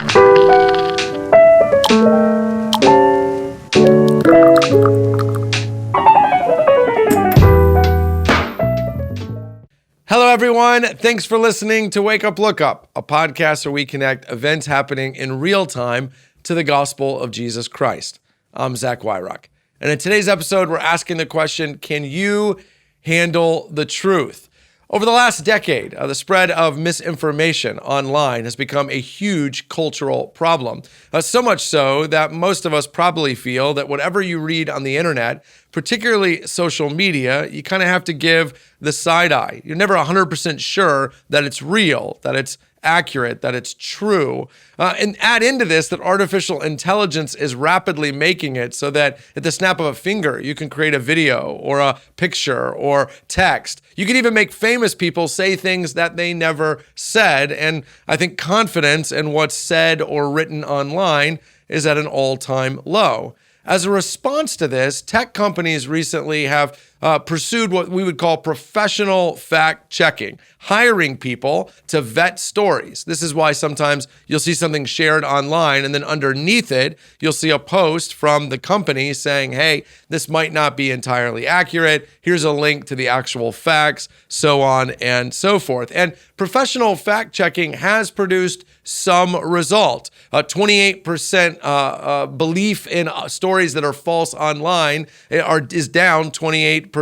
Hello, everyone. Thanks for listening to Wake Up, Look Up, a podcast where we connect events happening in real time to the gospel of Jesus Christ. I'm Zach Wyrock. And in today's episode, we're asking the question, can you handle the truth? Over the last decade, the spread of misinformation online has become a huge cultural problem. So much so that most of us probably feel that whatever you read on the internet, particularly social media, you kind of have to give the side eye. You're never 100% sure that it's real, that it's accurate, that it's true. And add into this that artificial intelligence is rapidly making it so that at the snap of a finger, you can create a video or a picture or text. You can even make famous people say things that they never said. And I think confidence in what's said or written online is at an all-time low. As a response to this, tech companies recently have pursued what we would call professional fact-checking, hiring people to vet stories. This is why sometimes you'll see something shared online and then underneath it, you'll see a post from the company saying, hey, this might not be entirely accurate. Here's a link to the actual facts, so on and so forth. And professional fact-checking has produced some result. 28% belief in stories that are false online is down 28%.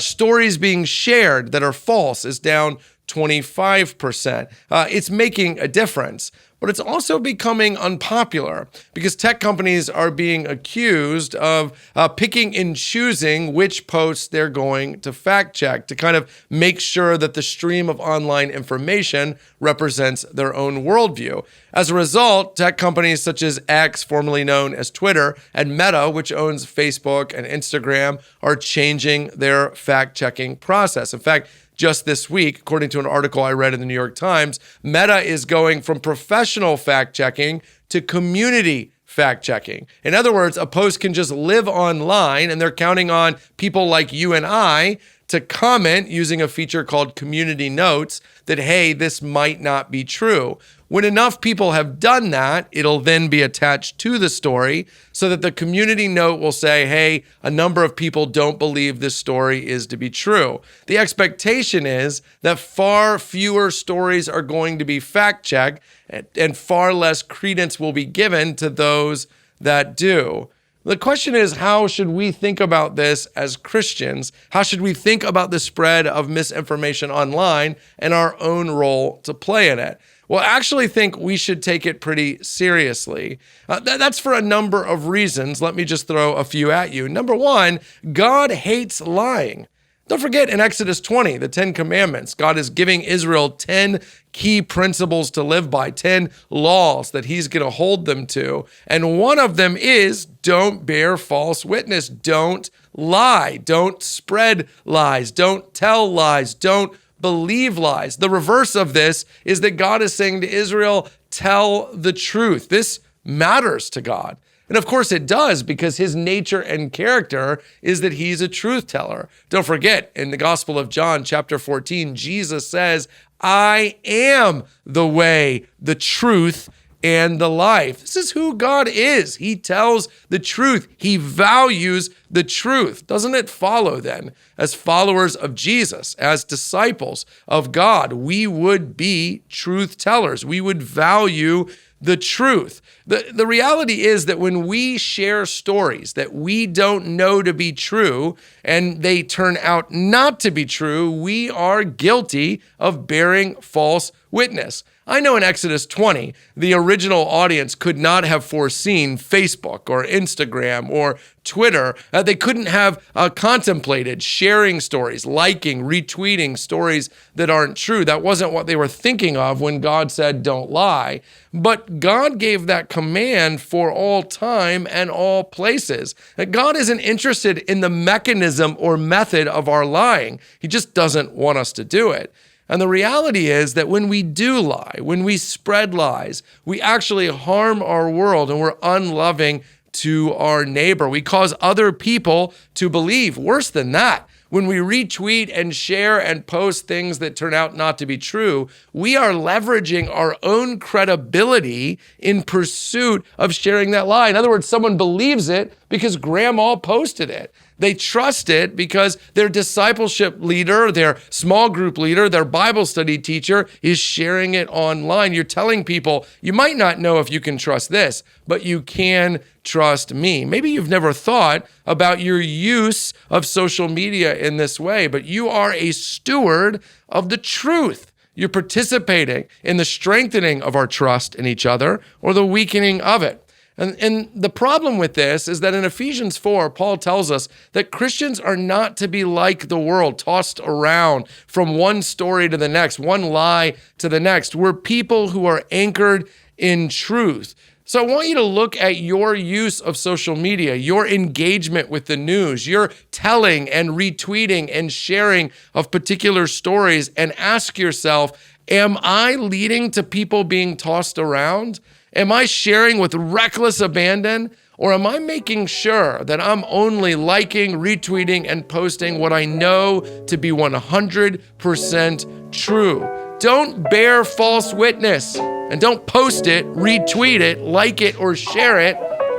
Stories being shared that are false is down 25%. It's making a difference, but it's also becoming unpopular because tech companies are being accused of picking and choosing which posts they're going to fact check to kind of make sure that the stream of online information represents their own worldview. As a result, tech companies such as X, formerly known as Twitter, and Meta, which owns Facebook and Instagram, are changing their fact-checking process. In fact, just this week, according to an article I read in the New York Times, Meta is going from professional fact-checking to community fact-checking. In other words, a post can just live online, and they're counting on people like you and I to comment using a feature called Community Notes that, hey, this might not be true. When enough people have done that, it'll then be attached to the story so that the community note will say, hey, a number of people don't believe this story is to be true. The expectation is that far fewer stories are going to be fact-checked and far less credence will be given to those that do. The question is, how should we think about this as Christians? How should we think about the spread of misinformation online and our own role to play in it? Well, I actually think we should take it pretty seriously. That's for a number of reasons. Let me just throw a few at you. Number one, God hates lying. Don't forget in Exodus 20, the 10 Commandments, God is giving Israel 10 key principles to live by, 10 laws that he's going to hold them to. And one of them is don't bear false witness. Don't lie. Don't spread lies. Don't tell lies. Don't believe lies. The reverse of this is that God is saying to Israel, tell the truth. This matters to God. And of course it does, because his nature and character is that he's a truth teller. Don't forget, in the Gospel of John, chapter 14, Jesus says, I am the way, the truth, and the life. This is who God is. He tells the truth. He values the truth. Doesn't it follow then, as followers of Jesus, as disciples of God, we would be truth tellers. We would value the truth. The reality is that when we share stories that we don't know to be true and they turn out not to be true, we are guilty of bearing false witness. I know in Exodus 20, the original audience could not have foreseen Facebook or Instagram or Twitter. They couldn't have contemplated sharing stories, liking, retweeting stories that aren't true. That wasn't what they were thinking of when God said, don't lie. But God gave that command for all time and all places. God isn't interested in the mechanism or method of our lying. He just doesn't want us to do it. And the reality is that when we do lie, when we spread lies, we actually harm our world and we're unloving to our neighbor. We cause other people to believe. Worse than that, When we retweet and share and post things that turn out not to be true, we are leveraging our own credibility in pursuit of sharing that lie. In other words, someone believes it because grandma posted it. They trust it because their discipleship leader, their small group leader, their Bible study teacher is sharing it online. You're telling people, you might not know if you can trust this, but you can trust me. Maybe you've never thought about your use of social media in this way, but you are a steward of the truth. You're participating in the strengthening of our trust in each other or the weakening of it. And the problem with this is that in Ephesians 4, Paul tells us that Christians are not to be like the world, tossed around from one story to the next, one lie to the next. We're people who are anchored in truth. So I want you to look at your use of social media, your engagement with the news, your telling and retweeting and sharing of particular stories, and ask yourself, am I leading to people being tossed around? Am I sharing with reckless abandon? Or am I making sure that I'm only liking, retweeting, and posting what I know to be 100% true? Don't bear false witness, and don't post it, retweet it, like it, or share it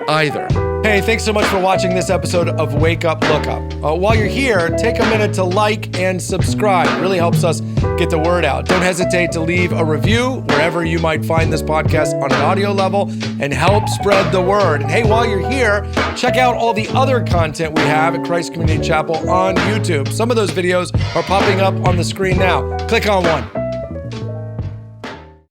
either. Hey, thanks so much for watching this episode of Wake Up, Look Up. While you're here, take a minute to like and subscribe. It really helps us get the word out. Don't hesitate to leave a review wherever you might find this podcast on an audio level and help spread the word. And hey, while you're here, check out all the other content we have at Christ Community Chapel on YouTube. Some of those videos are popping up on the screen now. Click on one.